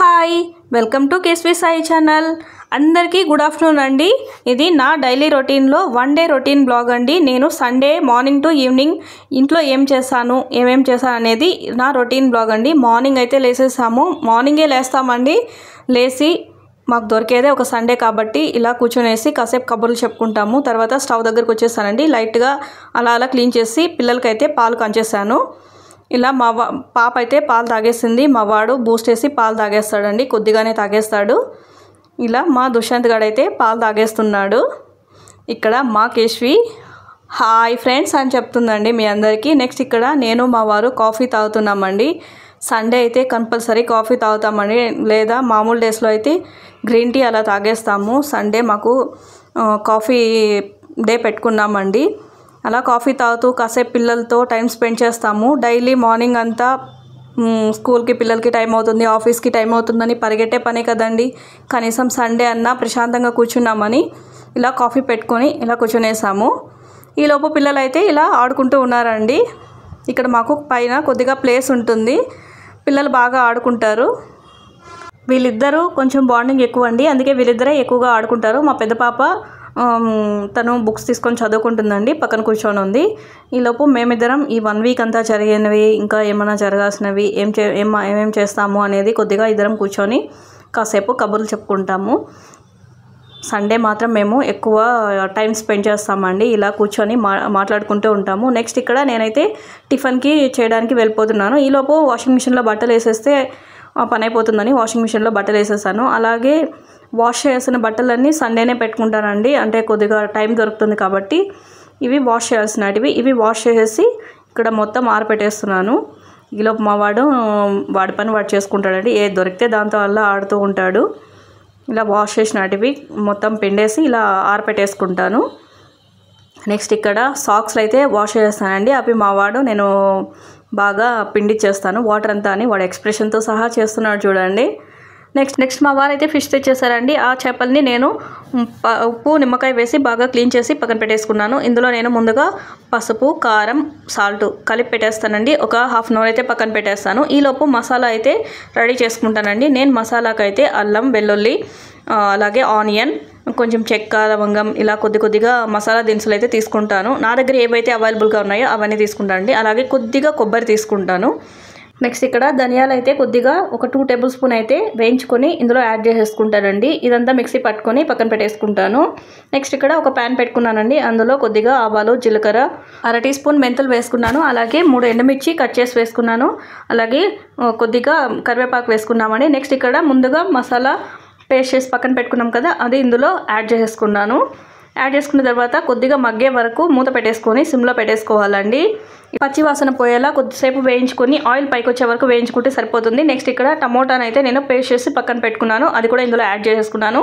Hi welcome to KSV Sai channel. అందరికీ good afternoon అండి. ఇది నా డైలీ రొటీన్లో వన్ డే రొటీన్ బ్లాగ్ అండి. నేను సండే మార్నింగ్ టు ఈవినింగ్ ఇంట్లో ఏమేం చేశాను అనేది నా రొటీన్ బ్లాగ్ అండి. మార్నింగ్ అయితే లేసేసాము, మార్నింగే లేస్తామండి. లేచి మాకు దొరికేదే ఒక సండే కాబట్టి ఇలా కూర్చొనేసి కాసేపు కబుర్లు చెప్పుకుంటాము. తర్వాత స్టవ్ దగ్గరకు వచ్చేసానండి. లైట్గా అలా క్లీన్ చేసి పిల్లలకైతే పాలు కంచేసాను. ఇలా మా పాప అయితే పాలు తాగేసింది. మా వాడు బూస్ట్ వేసి పాలు తాగేస్తాడండి, కొద్దిగానే తాగేస్తాడు. ఇలా మా దుష్యంత్ గడైతే పాలు తాగేస్తున్నాడు. ఇక్కడ మా కేశ్వి హాయ్ ఫ్రెండ్స్ అని చెప్తుందండి మీ అందరికీ. నెక్స్ట్ ఇక్కడ నేను మా వారు కాఫీ తాగుతున్నామండి. సండే అయితే కంపల్సరీ కాఫీ తాగుతామండి, లేదా మామూలు డేస్లో అయితే గ్రీన్ టీ అలా తాగేస్తాము. సండే మాకు కాఫీ డే పెట్టుకున్నామండి. అలా కాఫీ తాగుతూ కాసేపు పిల్లలతో టైం స్పెండ్ చేస్తాము. డైలీ మార్నింగ్ అంతా స్కూల్కి పిల్లలకి టైం అవుతుంది, ఆఫీస్కి టైం అవుతుందని పరిగెట్టే పనే కదండి. కనీసం సండే అన్నా ప్రశాంతంగా కూర్చున్నామని ఇలా కాఫీ పెట్టుకొని ఇలా కూర్చునేసాము. ఈలోపు పిల్లలు అయితే ఇలా ఆడుకుంటూ ఉన్నారండి. ఇక్కడ మాకు పైన కొద్దిగా ప్లేస్ ఉంటుంది, పిల్లలు బాగా ఆడుకుంటారు. వీళ్ళిద్దరూ కొంచెం బాండింగ్ ఎక్కువ అండి, అందుకే వీళ్ళిద్దరే ఎక్కువగా ఆడుకుంటారు. మా పెద్ద పాప తను బుక్స్ తీసుకొని చదువుకుంటుందండి, పక్కన కూర్చొని ఉంది. ఈలోపు మేమిద్దరం ఈ 1 వీక్ అంతా జరిగినవి, ఇంకా ఏమైనా జరగాల్సినవి, ఏమేం చేస్తాము అనేది కొద్దిగా ఇద్దరం కూర్చొని కాసేపు కబుర్లు చెప్పుకుంటాము. సండే మాత్రం మేము ఎక్కువ టైం స్పెండ్ చేస్తామండి, ఇలా కూర్చొని మాట్లాడుకుంటూ ఉంటాము. నెక్స్ట్ ఇక్కడ నేనైతే టిఫిన్కి చేయడానికి వెళ్ళిపోతున్నాను. ఈలోపు వాషింగ్ మిషన్లో బట్టలు వేసేస్తే పని అయిపోతుందని వాషింగ్ మిషన్లో బట్టలు వేసేసాను. అలాగే వాష్ చేసిన బట్టలన్నీ సండేనే పెట్టుకుంటానండి, అంటే కొద్దిగా టైం దొరుకుతుంది కాబట్టి. ఇవి వాష్ చేయాల్సినవి, ఇవి వాష్ చేసేసి ఇక్కడ మొత్తం ఆరపెట్టేస్తున్నాను. ఈలోపు మా వాడి పని వాడు చేసుకుంటాడండి, ఏది దొరికితే దాంతో అలా ఆడుతూ ఉంటాడు. ఇలా వాష్ చేసినవి మొత్తం పిండేసి ఇలా ఆరపెట్టేసుకుంటాను. నెక్స్ట్ ఇక్కడ సాక్స్లు అయితే వాష్ చేస్తానండి. అవి మా వాడు నేను బాగా పిండిచ్చేస్తాను వాటర్ అంతా అని వాడు ఎక్స్ప్రెషన్తో సహా చేస్తున్నాడు చూడండి. నెక్స్ట్ మా వారు అయితే ఫిష్ తెచ్చేసారండి. ఆ చేపల్ని నేను ఉప్పు నిమ్మకాయ వేసి బాగా క్లీన్ చేసి పక్కన పెట్టేసుకున్నాను. ఇందులో నేను ముందుగా పసుపు, కారం, సాల్ట్ కలిపి పెట్టేస్తానండి. ఒక హాఫ్ అన్ అవర్ అయితే పక్కన పెట్టేస్తాను. ఈలోపు మసాలా అయితే రెడీ చేసుకుంటానండి. నేను మసాలాకి అయితే అల్లం, వెల్లుల్లి, అలాగే ఆనియన్, కొంచెం చెక్క, లవంగం ఇలా కొద్దిగా మసాలా దినుసులు అయితే తీసుకుంటాను. నా దగ్గర ఏవైతే అవైలబుల్గా ఉన్నాయో అవన్నీ తీసుకుంటానండి. అలాగే కొద్దిగా కొబ్బరి తీసుకుంటాను. నెక్స్ట్ ఇక్కడ ధనియాలు అయితే కొద్దిగా ఒక 2 టేబుల్ స్పూన్ అయితే వేయించుకొని ఇందులో యాడ్ చేసేసుకుంటానండి. ఇదంతా మిక్సీ పట్టుకొని పక్కన పెట్టేసుకుంటాను. నెక్స్ట్ ఇక్కడ ఒక ప్యాన్ పెట్టుకున్నానండి. అందులో కొద్దిగా ఆవాలు, జీలకర్ర, 1/2 టీ స్పూన్ మెంతులు వేసుకున్నాను. అలాగే 3 ఎండుమిర్చి కట్ చేసి వేసుకున్నాను. అలాగే కొద్దిగా కరివేపాకు వేసుకున్నామండి. నెక్స్ట్ ఇక్కడ ముందుగా మసాలా పేస్ట్ చేసి పక్కన పెట్టుకున్నాం కదా, అది ఇందులో యాడ్ చేసేసుకున్నాను. యాడ్ చేసుకున్న తర్వాత కొద్దిగా మగ్గే వరకు మూత పెట్టేసుకొని సిమ్లో పెట్టేసుకోవాలండి. పచ్చి వాసన పోయేలా కొద్దిసేపు వేయించుకొని ఆయిల్ పైకి వచ్చే వరకు వేయించుకుంటే సరిపోతుంది. నెక్స్ట్ ఇక్కడ టమోటాను అయితే నేను పేస్ట్ చేసి పక్కన పెట్టుకున్నాను, అది కూడా ఇందులో యాడ్ చేసేసుకున్నాను.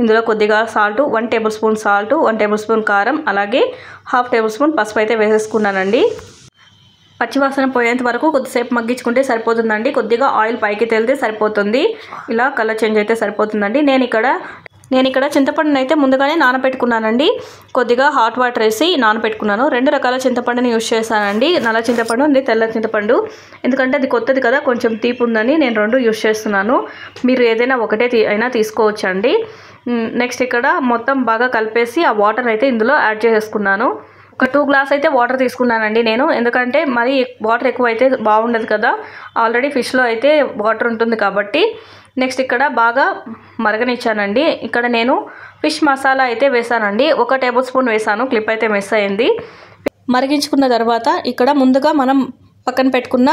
ఇందులో కొద్దిగా salt, 1 table spoon salt, 1 table spoon కారం, అలాగే 1/2 టేబుల్ స్పూన్ పసుపు అయితే వేసేసుకున్నానండి. పచ్చివాసన పోయేంత వరకు కొద్దిసేపు మగ్గించుకుంటే సరిపోతుందండి. కొద్దిగా ఆయిల్ పైకి తేలితే సరిపోతుంది. ఇలా కలర్ చేంజ్ అయితే సరిపోతుందండి. నేను ఇక్కడ చింతపండుని అయితే ముందుగానే నానబెట్టుకున్నానండి. కొద్దిగా హాట్ వాటర్ వేసి నానబెట్టుకున్నాను. 2 రకాల చింతపండుని యూజ్ చేశానండి, నల్ల చింతపండు అండి, తెల్ల చింతపండు. ఎందుకంటే అది కొత్తది కదా, కొంచెం తీపి ఉందని నేను 2 యూజ్ చేస్తున్నాను. మీరు ఏదైనా ఒకటే అయినా తీసుకోవచ్చండి. నెక్స్ట్ ఇక్కడ మొత్తం బాగా కలిపేసి ఆ వాటర్ అయితే ఇందులో యాడ్ చేసేసుకున్నాను. ఒక 2 గ్లాస్ అయితే వాటర్ తీసుకున్నానండి నేను, ఎందుకంటే మరి వాటర్ ఎక్కువ అయితే బాగుండదు కదా, ఆల్రెడీ ఫిష్లో అయితే వాటర్ ఉంటుంది కాబట్టి. నెక్స్ట్ ఇక్కడ బాగా మరగనిచ్చానండి. ఇక్కడ నేను ఫిష్ మసాలా అయితే వేసానండి, 1 టేబుల్ స్పూన్ వేసాను, క్లిప్ అయితే మిస్ అయింది. మరిగించుకున్న తర్వాత ఇక్కడ ముందుగా మనం పక్కన పెట్టుకున్న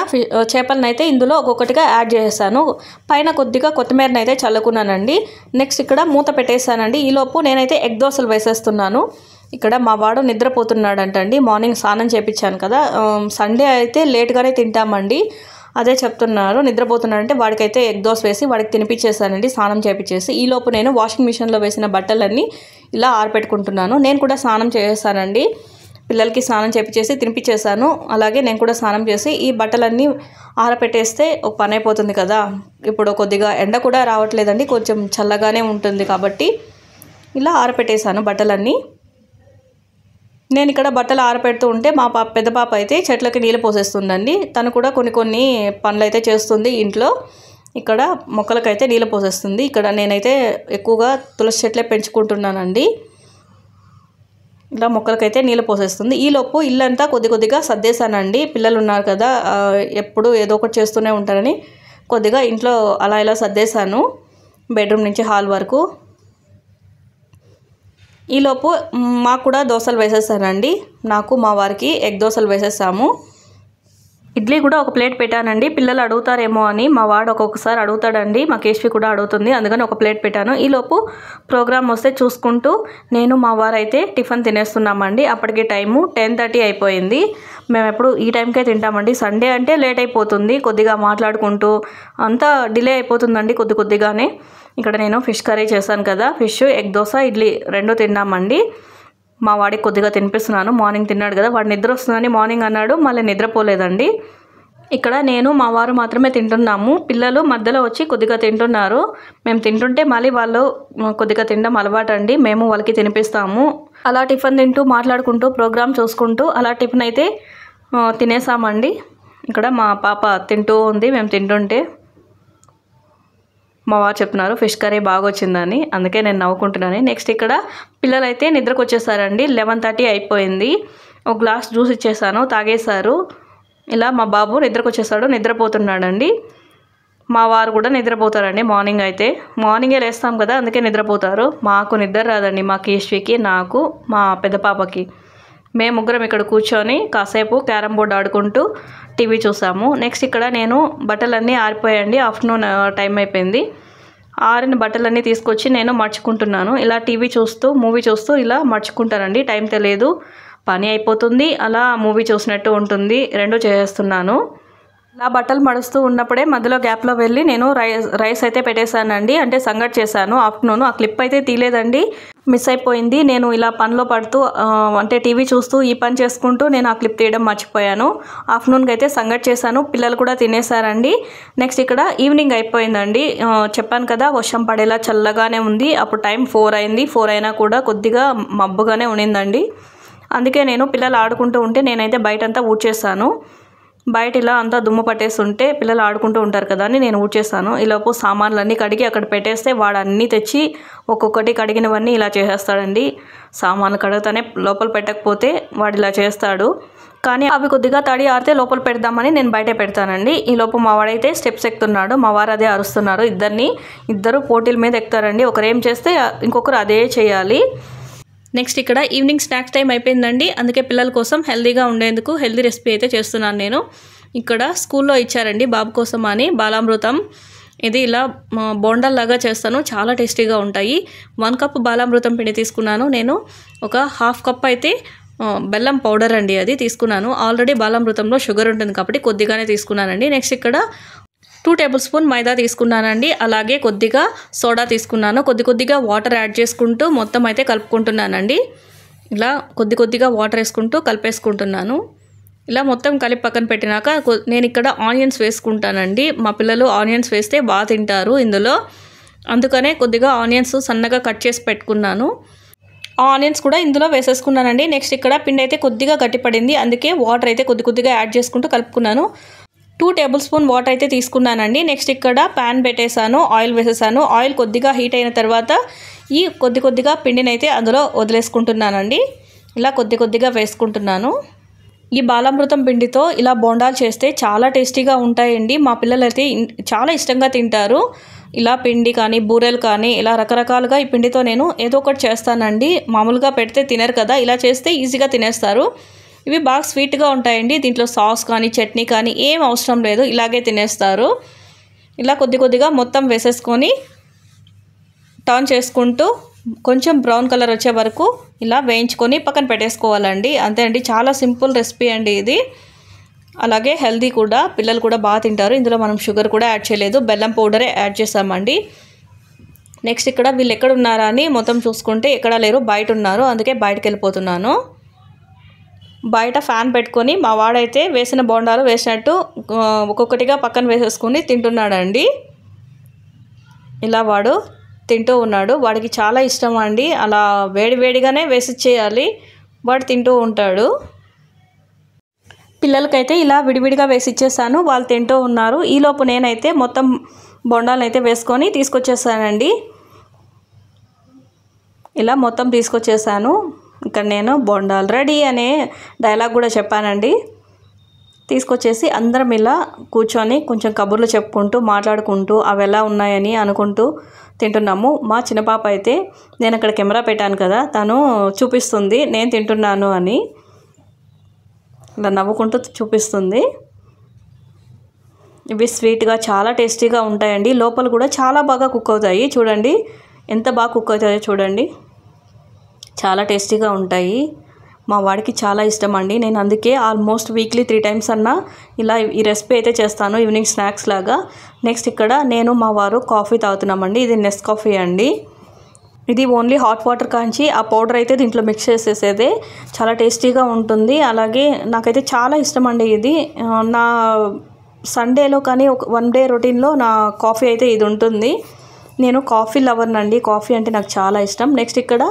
చేపలను అయితే ఇందులో ఒక్కొక్కటిగా యాడ్ చేసాను. పైన కొద్దిగా కొత్తిమీరని అయితే చల్లుకున్నానండి. నెక్స్ట్ ఇక్కడ మూత పెట్టేసానండి. ఈలోపు నేనైతే ఎగ్ దోశలు వేసేస్తున్నాను. ఇక్కడ మా వాడు నిద్రపోతున్నాడంటండి, మార్నింగ్ స్నానం చేయించాను కదా. సండే అయితే లేట్గానే తింటామండి, అదే చెప్తున్నారు. నిద్రపోతున్నాడంటే వాడికైతే ఎగ్ దోశ వేసి వాడికి తినిపించేసానండి, స్నానం చేయించేసి. ఈలోపు నేను వాషింగ్ మిషన్లో వేసిన బట్టలన్నీ ఇలా ఆరపెట్టుకుంటున్నాను. నేను కూడా స్నానం చేసేసానండి, పిల్లలకి స్నానం చేయించేసి తినిపించేసాను. అలాగే నేను కూడా స్నానం చేసి ఈ బట్టలన్నీ ఆరపెట్టేస్తే ఒక పని అయిపోతుంది కదా. ఇప్పుడు కొద్దిగా ఎండ కూడా రావట్లేదండి, కొంచెం చల్లగానే ఉంటుంది కాబట్టి ఇలా ఆరపెట్టేసాను బట్టలన్నీ. నేను ఇక్కడ బట్టలు ఆరపెడుతూ ఉంటే మా పెద్ద పాప అయితే చెట్లకి నీళ్ళు పోసేస్తుందండి. తను కూడా కొన్ని పనులు అయితే చేస్తుంది ఇంట్లో. ఇక్కడ మొక్కలకైతే నీళ్ళు పోసేస్తుంది. ఇక్కడ నేనైతే ఎక్కువగా తులసి చెట్లే పెంచుకుంటున్నానండి. ఇలా మొక్కలకైతే నీళ్ళు పోసేస్తుంది. ఈలోపు ఇల్లంతా కొద్దిగా సర్దేశానండి. పిల్లలు ఉన్నారు కదా, ఎప్పుడు ఏదో ఒకటి చేస్తూనే ఉంటారని కొద్దిగా ఇంట్లో అలా ఇలా సర్దేశాను, బెడ్రూమ్ నుంచి హాల్ వరకు. ఈలోపు మాకు కూడా దోశలు వేసేసానండి. నాకు మా వారికి ఎగ్ దోశలు వేసేసాము. ఇడ్లీ కూడా ఒక ప్లేట్ పెట్టానండి. పిల్లలు అడుగుతారేమో అని, మా వాడు ఒక్కొక్కసారి అడుగుతాడండి, మా కేశ్వి కూడా అడుగుతుంది, అందుకని ఒక ప్లేట్ పెట్టాను. ఈలోపు ప్రోగ్రామ్ వస్తే చూసుకుంటూ నేను మా వారు అయితే టిఫిన్ తినేస్తున్నామండి. అప్పటికి టైము 10:30 అయిపోయింది. మేము ఎప్పుడు ఈ టైంకే తింటామండి. సండే అంటే లేట్ అయిపోతుంది, కొద్దిగా మాట్లాడుకుంటూ అంతా డిలే అయిపోతుందండి కొద్దిగానే. ఇక్కడ నేను ఫిష్ కర్రీ చేశాను కదా, ఫిష్, ఎగ్ దోశ, ఇడ్లీ 2 తిన్నామండి. మా వాడికి కొద్దిగా తినిపిస్తున్నాను. మార్నింగ్ తిన్నాడు కదా, వాడు నిద్ర వస్తుందని మార్నింగ్ అన్నాడు, మళ్ళీ నిద్రపోలేదండి. ఇక్కడ నేను మా వారు మాత్రమే తింటున్నాము. పిల్లలు మధ్యలో వచ్చి కొద్దిగా తింటున్నారు. మేము తింటుంటే మళ్ళీ వాళ్ళు కొద్దిగా తినడం అలవాటు అండి, మేము వాళ్ళకి తినిపిస్తాము. అలా టిఫిన్ తింటూ మాట్లాడుకుంటూ ప్రోగ్రామ్ చూసుకుంటూ అలా టిఫిన్ అయితే తినేసామండి. ఇక్కడ మా పాప తింటూ ఉంది, మేము తింటుంటే. మా వారు చెప్తున్నారు ఫిష్ కర్రీ బాగా వచ్చిందని, అందుకే నేను నవ్వుకుంటున్నాను. నెక్స్ట్ ఇక్కడ పిల్లలు అయితే నిద్రకు వచ్చేసారండి. 11:30 అయిపోయింది. ఒక గ్లాస్ జ్యూస్ ఇచ్చేసాను, తాగేశారు. ఇలా మా బాబు నిద్రకు వచ్చేసాడు, నిద్రపోతున్నాడండి. మా వారు కూడా నిద్రపోతారండి. మార్నింగ్ అయితే మార్నింగే లేస్తాం కదా, అందుకే నిద్రపోతారు. మాకు నిద్ర రాదండి, మా కేశ్వికి, నాకు, మా పెద్ద పాపకి. మేము ముగ్గురం ఇక్కడ కూర్చొని కాసేపు క్యారమ్ బోర్డ్ ఆడుకుంటూ టీవీ చూసాము. నెక్స్ట్ ఇక్కడ నేను బట్టలన్నీ ఆరిపోయాయండి, ఆఫ్టర్నూన్ టైం అయిపోయింది. ఆరిన బట్టలన్నీ తీసుకొచ్చి నేను మర్చుకుంటున్నాను. ఇలా టీవీ చూస్తూ మూవీ చూస్తూ ఇలా మర్చుకుంటానండి, టైం తెలియదు, పని అయిపోతుంది, అలా మూవీ చూసినట్టు ఉంటుంది, 2 చేస్తున్నాను. ఇలా బట్టలు మడుస్తూ ఉన్నప్పుడే మధ్యలో గ్యాప్లో వెళ్ళి నేను రైస్ అయితే పెట్టేశానండి, అంటే సంగటి చేశాను ఆఫ్టర్నూన్. ఆ క్లిప్ అయితే తీయలేదండి, మిస్ అయిపోయింది. నేను ఇలా పనిలో పడుతూ అంటే టీవీ చూస్తూ ఈ పని చేసుకుంటూ నేను ఆ క్లిప్ తీయడం మర్చిపోయాను. ఆఫ్టర్నూన్కి అయితే సంగటి చేశాను, పిల్లలు కూడా తినేసారండి. నెక్స్ట్ ఇక్కడ ఈవినింగ్ అయిపోయిందండి. చెప్పాను కదా వర్షం పడేలా చల్లగానే ఉంది. అప్పుడు టైం 4 అయింది. 4 అయినా కూడా కొద్దిగా మబ్బుగానే ఉండిందండి. అందుకే నేను పిల్లలు ఆడుకుంటూ ఉంటే నేనైతే బయటంతా ఊడ్చేసాను. బయట ఇలా అంతా దుమ్ము పట్టేస్తుంటే పిల్లలు ఆడుకుంటూ ఉంటారు కదా అని నేను ఊడ్చేసాను. ఈలోపు సామాన్లన్నీ కడిగి అక్కడ పెట్టేస్తే వాడు అన్నీ తెచ్చి ఒక్కొక్కటి కడిగినవన్నీ ఇలా చేసేస్తాడండి. సామాన్లు కడుగుతానే లోపల పెట్టకపోతే వాడు ఇలా చేస్తాడు. కానీ అవి కొద్దిగా తడి ఆరితే లోపల పెడదామని నేను బయటే పెడతానండి. ఈలోపు మా వాడైతే స్టెప్స్ ఎక్కుతున్నాడు, మా వారు అదే అరుస్తున్నారు. ఇద్దరు పోటీల మీద ఎక్కుతారండి. ఒకరు ఏం చేస్తే ఇంకొకరు అదే చేయాలి. నెక్స్ట్ ఇక్కడ ఈవినింగ్ స్నాక్స్ టైం అయిపోయిందండి, అందుకే పిల్లల కోసం హెల్తీగా ఉండేందుకు హెల్తీ రెసిపీ అయితే చేస్తున్నాను నేను. ఇక్కడ స్కూల్లో ఇచ్చారండి బాబు కోసం అని బాలామృతం. ఇది ఇలా బోండాల్లాగా చేస్తాను, చాలా టేస్టీగా ఉంటాయి. 1 కప్ బాలామృతం పిండి తీసుకున్నాను నేను. ఒక 1/2 కప్ అయితే బెల్లం పౌడర్ అండి అది తీసుకున్నాను. ఆల్రెడీ బాలామృతంలో షుగర్ ఉంటుంది కాబట్టి కొద్దిగానే తీసుకున్నానండి. నెక్స్ట్ ఇక్కడ 2 టేబుల్ స్పూన్ మైదా తీసుకున్నానండి. అలాగే కొద్దిగా సోడా తీసుకున్నాను. కొద్దిగా వాటర్ యాడ్ చేసుకుంటూ మొత్తం అయితే కలుపుకుంటున్నానండి. ఇలా కొద్దిగా వాటర్ వేసుకుంటూ కలిపేసుకుంటున్నాను. ఇలా మొత్తం కలిపి పక్కన పెట్టినాక నేను ఇక్కడ ఆనియన్స్ వేసుకుంటానండి. మా పిల్లలు ఆనియన్స్ వేస్తే బాగా తింటారు ఇందులో, అందుకనే కొద్దిగా ఆనియన్స్ సన్నగా కట్ చేసి పెట్టుకున్నాను. ఆనియన్స్ కూడా ఇందులో వేసేసుకున్నానండి. నెక్స్ట్ ఇక్కడ పిండి అయితే కొద్దిగా గట్టిపడింది, అందుకే వాటర్ అయితే కొద్దిగా యాడ్ చేసుకుంటూ కలుపుకున్నాను. 2 టేబుల్ స్పూన్ వాటర్ అయితే తీసుకున్నానండి. నెక్స్ట్ ఇక్కడ ప్యాన్ పెట్టేశాను, ఆయిల్ వేసేసాను. ఆయిల్ కొద్దిగా హీట్ అయిన తర్వాత ఈ కొద్దిగా పిండిని అయితే అందులో వదిలేసుకుంటున్నానండి. ఇలా కొద్దిగా వేసుకుంటున్నాను. ఈ బాలామృతం పిండితో ఇలా బోండాలు చేస్తే చాలా టేస్టీగా ఉంటాయండి. మా పిల్లలు అయితే చాలా ఇష్టంగా తింటారు. ఇలా పిండి కానీ బూరెలు కానీ ఇలా రకరకాలుగా ఈ పిండితో నేను ఏదో ఒకటి చేస్తానండి. మామూలుగా పెడితే తినరు కదా, ఇలా చేస్తే ఈజీగా తినేస్తారు. ఇవి బాగా స్వీట్గా ఉంటాయండి. దీంట్లో సాస్ కానీ చట్నీ కానీ ఏం అవసరం లేదు, ఇలాగే తినేస్తారు. ఇలా కొద్దిగా మొత్తం వేసేసుకొని టర్న్ చేసుకుంటూ కొంచెం బ్రౌన్ కలర్ వచ్చే వరకు ఇలా వేయించుకొని పక్కన పెట్టేసుకోవాలండి. అంతే అండి, చాలా సింపుల్ రెసిపీ అండి ఇది. అలాగే హెల్దీ కూడా, పిల్లలు కూడా బాగా తింటారు. ఇందులో మనం షుగర్ కూడా యాడ్ చేయలేదు, బెల్లం పౌడరే యాడ్ చేసామండి. నెక్స్ట్ ఇక్కడ వీళ్ళు ఎక్కడ ఉన్నారా అని మొత్తం చూసుకుంటే ఎక్కడా లేరు, బయట ఉన్నారు, అందుకే బయటకు వెళ్ళిపోతున్నాను. బయట ఫ్యాన్ పెట్టుకొని మా వాడైతే వేసిన బోండాలు వేసినట్టు ఒక్కొక్కటిగా పక్కన వేసేసుకొని తింటున్నాడండి. ఇలా వాడు తింటూ ఉన్నాడు. వాడికి చాలా ఇష్టం అండి, అలా వేడిగానే వేసిచ్చేయాలి, వాడు తింటూ ఉంటాడు. పిల్లలకైతే ఇలా విడివిడిగా వేసి ఇచ్చేసాను, వాళ్ళు తింటూ ఉన్నారు. ఈలోపు నేనైతే మొత్తం బొండాలను అయితే వేసుకొని తీసుకొచ్చేసానండి. ఇలా మొత్తం తీసుకొచ్చేసాను. ఇక్కడ నేను బొండాలు రెడీ అనే డైలాగ్ కూడా చెప్పానండి. తీసుకొచ్చేసి అందరం ఇలా కూర్చొని కొంచెం కబుర్లు చెప్పుకుంటూ మాట్లాడుకుంటూ అవి ఎలా ఉన్నాయని అనుకుంటూ తింటున్నాము. మా చిన్న పాప అయితే నేను అక్కడ కెమెరా పెట్టాను కదా, తను చూపిస్తుంది నేను తింటున్నాను అని. ఇలా నవ్వుకుంటూ చూపిస్తుంది. ఇవి స్వీట్గా చాలా టేస్టీగా ఉంటాయండి. లోపల కూడా చాలా బాగా కుక్ అవుతాయి. చూడండి ఎంత బాగా కుక్ అవుతాయో చూడండి. చాలా టేస్టీగా ఉంటాయి. మా వాడికి చాలా ఇష్టం అండి. నేను అందుకే ఆల్మోస్ట్ వీక్లీ 3 times అన్నా ఇలా ఈ రెసిపీ అయితే చేస్తాను, ఈవినింగ్ స్నాక్స్ లాగా. నెక్స్ట్ ఇక్కడ నేను మా వారు కాఫీ తాగుతున్నామండి. ఇది నెస్కాఫీ అండి. ఇది ఓన్లీ హాట్ వాటర్ కాంచి ఆ పౌడర్ అయితే దీంట్లో మిక్స్ చేసేసేదే. చాలా టేస్టీగా ఉంటుంది. అలాగే నాకైతే చాలా ఇష్టం అండి ఇది. నా సండేలో కానీ ఒక 1 day రొటీన్లో నా కాఫీ అయితే ఇది ఉంటుంది. నేను కాఫీ లవర్నండి. కాఫీ అంటే నాకు చాలా ఇష్టం. నెక్స్ట్ ఇక్కడ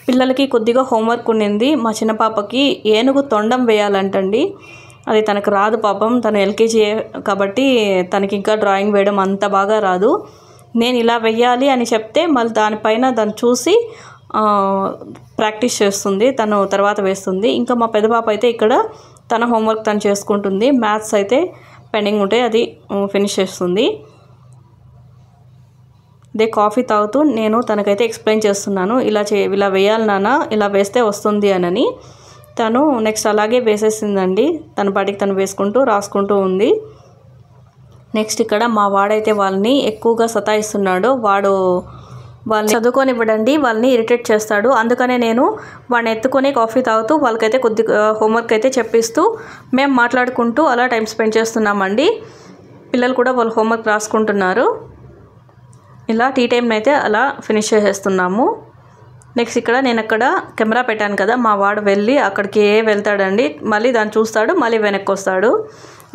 పిల్లలకి కొద్దిగా హోంవర్క్ ఉండింది. మా చిన్న పాపకి ఏనుగు తొండం వేయాలంటండి. అది తనకు రాదు పాపం, తను LKG కాబట్టి తనకి ఇంకా డ్రాయింగ్ వేయడం అంత బాగా రాదు. నేను ఇలా వెయ్యాలి అని చెప్తే మళ్ళీ దానిపైన దాన్ని చూసి ప్రాక్టీస్ చేస్తుంది, తను తర్వాత వేస్తుంది. ఇంకా మా పెద్ద పాప అయితే ఇక్కడ తన హోంవర్క్ తను చేసుకుంటుంది. మ్యాథ్స్ అయితే పెండింగ్ ఉంటే అది ఫినిష్ చేస్తుంది. అదే కాఫీ తాగుతూ నేను తనకైతే ఎక్స్ప్లెయిన్ చేస్తున్నాను, ఇలా వేయాలి నాన్న, ఇలా వేస్తే వస్తుంది అని. తను నెక్స్ట్ అలాగే వేసేసిందండి. తన పాటికి తను వేసుకుంటూ రాసుకుంటూ ఉంది. నెక్స్ట్ ఇక్కడ మా వాడైతే వాళ్ళని ఎక్కువగా సతాయిస్తున్నాడు. వాళ్ళని చదువుకోనివ్వడండి, వాళ్ళని ఇరిటేట్ చేస్తాడు. అందుకనే నేను వాడిని ఎత్తుకొని కాఫీ తాగుతూ వాళ్ళకైతే కొద్దిగా హోంవర్క్ అయితే చెప్పిస్తూ మేము మాట్లాడుకుంటూ అలా టైం స్పెండ్ చేస్తున్నామండి. పిల్లలు కూడా వాళ్ళు హోంవర్క్ రాసుకుంటున్నారు. ఇలా టీ టైంని అయితే అలా ఫినిష్ చేసేస్తున్నాము. నెక్స్ట్ ఇక్కడ నేను అక్కడ కెమెరా పెట్టాను కదా, మా వాడు వెళ్ళి అక్కడికి వెళ్తాడండి. మళ్ళీ దాన్ని చూస్తాడు, మళ్ళీ వెనక్కి వస్తాడు.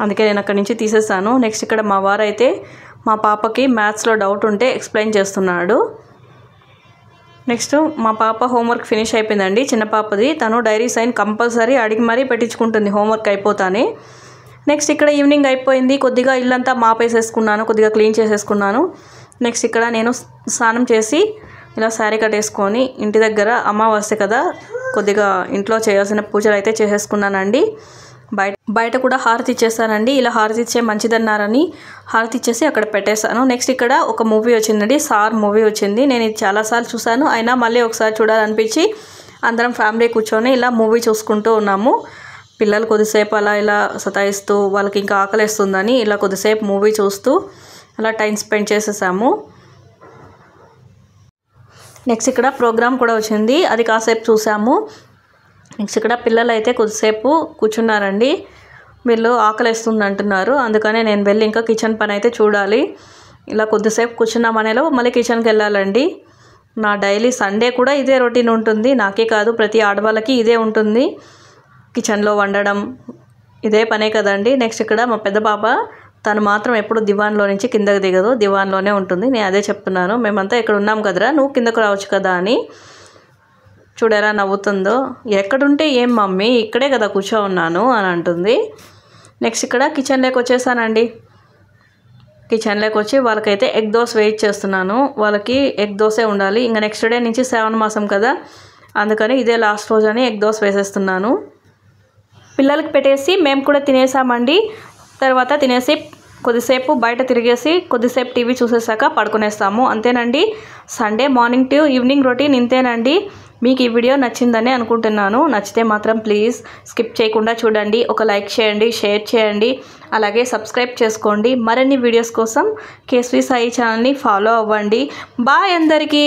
అందుకే నేను అక్కడి నుంచి తీసేసాను. నెక్స్ట్ ఇక్కడ మా వారు అయితే మా పాపకి మ్యాథ్స్లో డౌట్ ఉంటే ఎక్స్ప్లెయిన్ చేస్తున్నాడు. నెక్స్ట్ మా పాప హోంవర్క్ ఫినిష్ అయిపోయిందండి. చిన్న పాపది తను డైరీ సైన్ కంపల్సరీ అడిగి మరీ పెట్టించుకుంటుంది హోంవర్క్ అయిపోతానే. నెక్స్ట్ ఇక్కడ ఈవినింగ్ అయిపోయింది. కొద్దిగా ఇల్లంతా మాపేసేసుకున్నాను, కొద్దిగా క్లీన్ చేసేసుకున్నాను. నెక్స్ట్ ఇక్కడ నేను స్నానం చేసి ఇలా శారీ కట్టేసుకొని ఇంటి దగ్గర అమావాస్య కదా, కొద్దిగా ఇంట్లో చేయాల్సిన పూజలు అయితే చేసేసుకున్నానండి. బయట కూడా హారతి ఇచ్చేసానండి. ఇలా హారతి ఇచ్చే మంచిదన్నారని హారతి ఇచ్చేసి అక్కడ పెట్టేశాను. నెక్స్ట్ ఇక్కడ ఒక మూవీ వచ్చిందండి, సార్ మూవీ వచ్చింది. నేను ఇది చాలాసార్లు చూశాను, అయినా మళ్ళీ ఒకసారి చూడాలనిపించి అందరం ఫ్యామిలీ కూర్చొని ఇలా మూవీ చూసుకుంటూ ఉన్నాము. పిల్లలు కొద్దిసేపు అలా ఇలా సతాయిస్తూ వాళ్ళకి ఇంకా ఆకలిస్తుందని ఇలా కొద్దిసేపు మూవీ చూస్తూ అలా టైం స్పెండ్ చేసేసాము. నెక్స్ట్ ఇక్కడ ప్రోగ్రామ్ కూడా వచ్చింది, అది కాసేపు చూసాము. నెక్స్ట్ ఇక్కడ పిల్లలు అయితే కొద్దిసేపు కూర్చున్నారండి. వీళ్ళు ఆకలిస్తుంది అంటున్నారు. అందుకనే నేను వెళ్ళి ఇంకా కిచెన్ పని అయితే చూడాలి. ఇలా కొద్దిసేపు కూర్చున్నామనేలో మళ్ళీ కిచెన్కి వెళ్ళాలండి. నా డైలీ సండే కూడా ఇదే రొటీన్ ఉంటుంది. నాకే కాదు, ప్రతి ఆడవాళ్ళకి ఇదే ఉంటుంది. కిచెన్లో వండడం ఇదే పనే కదండి. నెక్స్ట్ ఇక్కడ మా పెద్ద పాప, తను మాత్రం ఎప్పుడు దివాన్లో నుంచి కిందకి దిగదు, దివాన్లోనే ఉంటుంది. నేను అదే చెప్తున్నాను, మేమంతా ఇక్కడ ఉన్నాం కదరా, నువ్వు కిందకు రావచ్చు కదా అని. చూడరా నవ్వుతుందో. ఎక్కడుంటే ఏం మమ్మీ, ఇక్కడే కదా కూర్చో ఉన్నాను అని అంటుంది. నెక్స్ట్ ఇక్కడ కిచెన్లోకి వచ్చేసానండి. కిచెన్లోకి వచ్చి వాళ్ళకైతే ఎగ్ దోశ వెయిట్ చేస్తున్నాను. వాళ్ళకి ఎగ్ దోశే ఉండాలి. ఇంకా నెక్స్ట్ డే నుంచి శ్రావణ మాసం కదా, అందుకని ఇదే లాస్ట్ రోజు అని ఎగ్ దోశ వేసేస్తున్నాను. పిల్లలకి పెట్టేసి మేము కూడా తినేసామండి. తర్వాత తినేసి కొద్దిసేపు బయట తిరిగేసి కొద్దిసేపు టీవీ చూసేసాక పడుకునేస్తాము. అంతేనండి, Sunday morning to evening routine ఇంతేనండి. మీకు ఈ వీడియో నచ్చిందని అనుకుంటున్నాను. నచ్చితే మాత్రం ప్లీజ్ స్కిప్ చేయకుండా చూడండి. ఒక లైక్ చేయండి, షేర్ చేయండి, అలాగే సబ్స్క్రైబ్ చేసుకోండి. మరిన్ని వీడియోస్ కోసం కేఎస్వి సాయి ఛానల్ని ఫాలో అవ్వండి. బాయ్ అందరికీ.